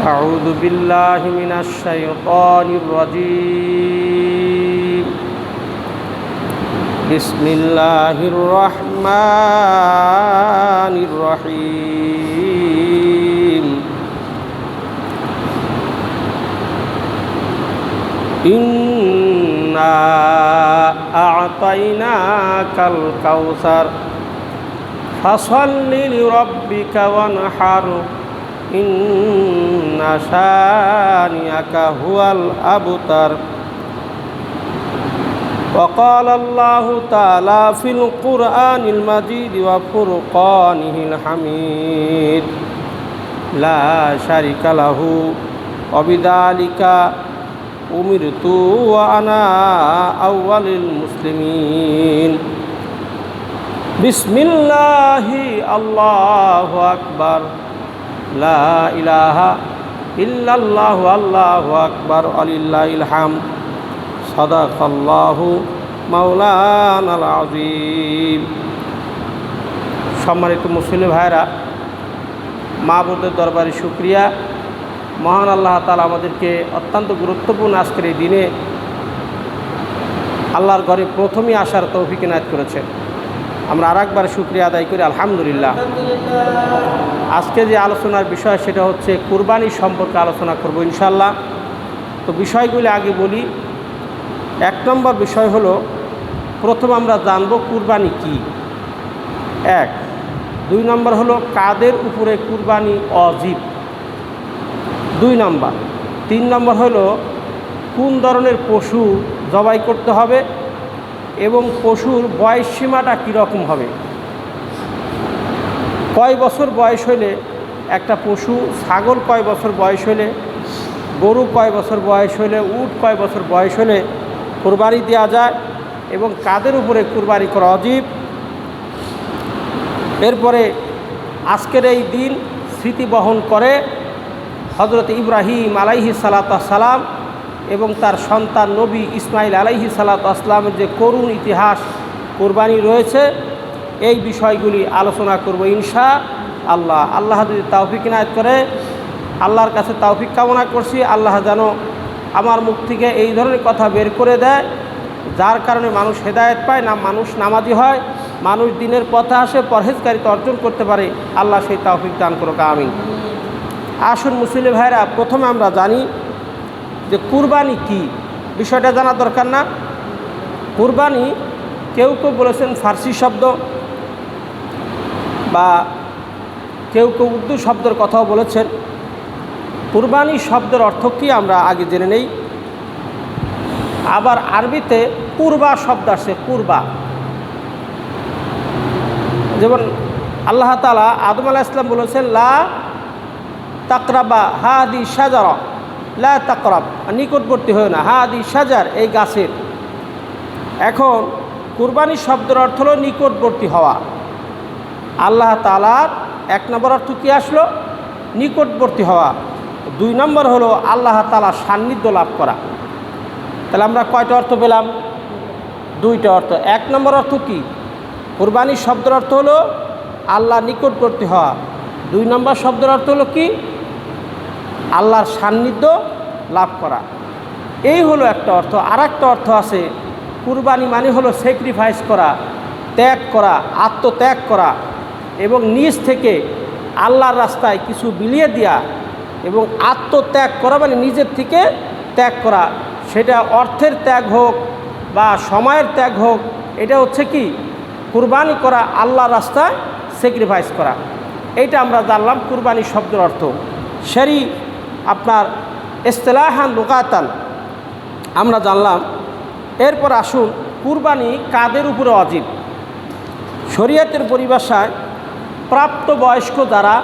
أعوذ بالله من الشيطان الرجيم بسم الله الرحمن الرحيم إنا أعطيناك الكوثر فصل لربك وانحر إن شانئك هو الأبتر وقال الله تعالى في القرآن المجيد وفرقانه الحميد لا شريك له وبذلك أمرت وأنا أول المسلمين بسم الله الله أكبر لا إله إلا الله الله أكبر ولله الحمد صدق الله مولانا العظيم। সম্মানিত মুসলিম ভাইরা, মাবুদের দরবারে শুকরিয়া। মহান আল্লাহ তাআলা আমাদেরকে অত্যন্ত গুরুত্বপূর্ণ আজকের এই দিনে আল্লাহর ঘরে প্রথমেই আসার তৌফিক ইনায়াত করেছেন। আমরা আরেকবার শুকরিয়া আদায় করি আলহামদুলিল্লাহ। আজকে যে আলোচনার বিষয় সেটা হচ্ছে কুরবানি সম্পর্কে আলোচনা করব ইনশাআল্লাহ। তো বিষয়গুলি আগে বলি। এক নম্বর বিষয় হলো, প্রথম আমরা জানব কুরবানি কি। এক। দুই নম্বর হলো কাদের উপরে কুরবানি ওয়াজিব। দুই নম্বর। তিন নম্বর হলো কোন ধরনের পশু জবাই করতে হবে এবং পশুর বয়স সীমাটা কীরকম হবে। কয় বছর বয়স হলে একটা পশু, ছাগল কয় বছর বয়স হলে, গরু কয় বছর বয়স হলে, উট কয় বছর বয়স হলে কুরবানি দেওয়া যায় এবং কাদের উপরে কুরবানি করা ওয়াজিব। এরপরে আজকের এই দিন স্মৃতি বহন করে হযরত ইব্রাহিম আলাইহিস সালাতু ওয়াস সালাম এবং তার সন্তান নবী ইসমাইল আলাইহিস সালাতু ওয়াস সালামের যে করুণ ইতিহাস কুরবানি রয়েছে, এই বিষয়গুলি আলোচনা করব ইনশাআল্লাহ। আল্লাহ যদি তৌফিক ইনায়াত করে, আল্লাহর কাছে তৌফিক কামনা করছি আল্লাহ যেন আমার মুখ থেকে এই ধরনের কথা বের করে দেয় যার কারণে মানুষ হেদায়েত পায়, না মানুষ নামাজি হয়, মানুষ দিনের পথে আসে, পরহেজকারিতা অর্জন করতে পারে। আল্লাহ সেই তৌফিক দান করুক, আমিন। আসুন মুসলিম ভাইরা, প্রথমে আমরা জানি যে কুরবানি কি। বিষয়টা জানা দরকার না? কুরবানি কেউ কেউ বলেছেন ফার্সি শব্দ, বা কেউ কেউ উর্দু শব্দের কথাও বলেছেন। কুরবানি শব্দের অর্থ কী আমরা আগে জেনে নেই। আবার আরবিতে কুরবা শব্দ আসছে, কুরবা। যেমন আল্লাহ তাআলা আদম আলাইহিস সালাম বলেছেন লা তাকরাবা হাদি শাজারা, লা তাকরাব, নিকটবর্তী হয় না, হাদি শাজার, এই গাছের। এখন কুরবানি শব্দের অর্থ হলো নিকটবর্তী হওয়া। আল্লাহ তাআলার এক নম্বর অর্থ কী আসলো? নিকটবর্তী হওয়া। দুই নম্বর হলো আল্লাহ তাআলার সান্নিধ্য লাভ করা। তাহলে আমরা কয়টা অর্থ পেলাম? দুইটা অর্থ। এক নম্বর অর্থ কি? কুরবানি শব্দের অর্থ হলো আল্লাহ নিকটবর্তী হওয়া। দুই নম্বর শব্দের অর্থ হলো কি? আল্লাহর সান্নিধ্য লাভ করা। এই হলো একটা অর্থ। আর একটা অর্থ আছে, কুরবানি মানে হলো স্যাক্রিফাইস করা, ত্যাগ করা, আত্মত্যাগ করা এবং নিজ থেকে আল্লাহর রাস্তায় কিছু বিলিয়ে দেওয়া। এবং আত্মত্যাগ করা মানে নিজের থেকে ত্যাগ করা, সেটা অর্থের ত্যাগ হোক বা সময়ের ত্যাগ হোক, এটা হচ্ছে কি কুরবানি করা, আল্লাহর রাস্তায় স্যাক্রিফাইস করা। এইটা আমরা জানলাম কুরবানি শব্দের অর্থ। শরী আপনার ইসতিলাহান লুগাতান আমরা জানলাম। এরপর আসুন কুরবানি কাদের উপরে ওয়াজিব। শরীয়তের পরিভাষায় প্রাপ্তবয়স্ক যারা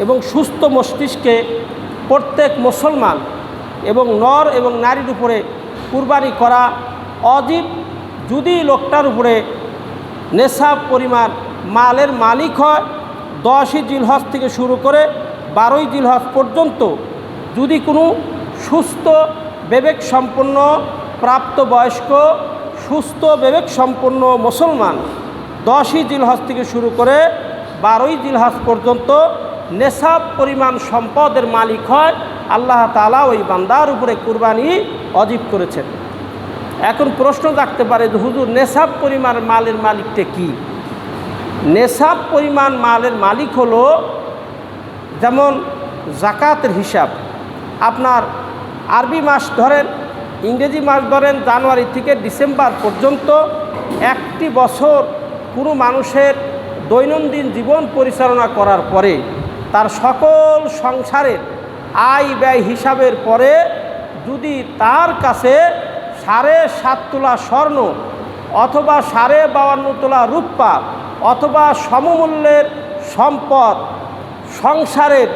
এবং সুস্থ মস্তিষ্কে প্রত্যেক মুসলমান এবং নর এবং নারীর উপরে কুরবানি করা ওয়াজিব। যদি লোকটার উপরে নেশাব পরিমাণ মালের মালিক হয়, 10ই জিলহজ থেকে শুরু করে 12ই জিলহজ পর্যন্ত যদি কোনো সুস্থ বিবেক সম্পন্ন প্রাপ্তবয়স্ক সুস্থ বিবেক সম্পন্ন মুসলমান 10ই জিলহজ থেকে শুরু করে 12ই জিলহজ পর্যন্ত নেশাব পরিমাণ সম্পদের মালিক হয়, আল্লাহ তাআলা ওই বান্দার উপরে কুরবানি ওয়াজিব করেছেন। এখন প্রশ্ন থাকতে পারে যে হুজুর নেশাব পরিমাণ মালের মালিকটা কি? নেশাব পরিমাণ মালের মালিক হলো, যেমন জাকাতের হিসাব, আপনার আরবি মাস ধরেন, ইংরেজি মাস ধরেন, জানুয়ারি থেকে ডিসেম্বর পর্যন্ত একটি বছর কোনো মানুষের দৈনন্দিন জীবন পরিচালনা করার পরে তার সকল সংসারের আয় ব্যয় হিসাবের পরে যদি তার কাছে 7.5 তোলা স্বর্ণ অথবা 52.5 তোলা রূপা অথবা সমমূল্যের সম্পদ সংসারের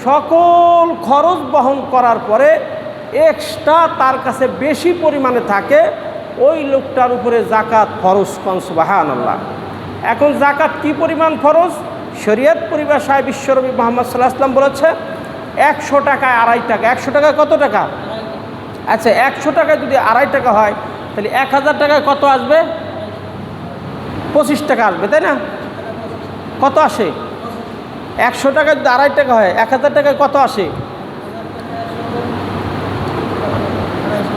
সকল খরচ বহন করার পরে এক্সট্রা তার কাছে বেশি পরিমাণে থাকে, ওই লোকটার উপরে জাকাত ফরজ। সুবহানাল্লাহ। এখন জাকাত কি পরিমাণ ফরজ? শরীয়ত পরিভাষায় বিশ্বনবী মুহাম্মদ সাল্লাল্লাহু আলাইহি ওয়াসাল্লাম বলেছে 100 টাকায় 2.5 টাকা। 100 টাকায় কত টাকা? আচ্ছা, 100 টাকায় যদি 2.5 টাকা হয় তাহলে 1000 টাকায় কত আসবে? 25 টাকা আসবে, তাই না? কত আসে? 100 টাকায় যদি 2.5 টাকা হয় 1000 টাকায় কত আসে?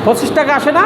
25 টাকা আসে না?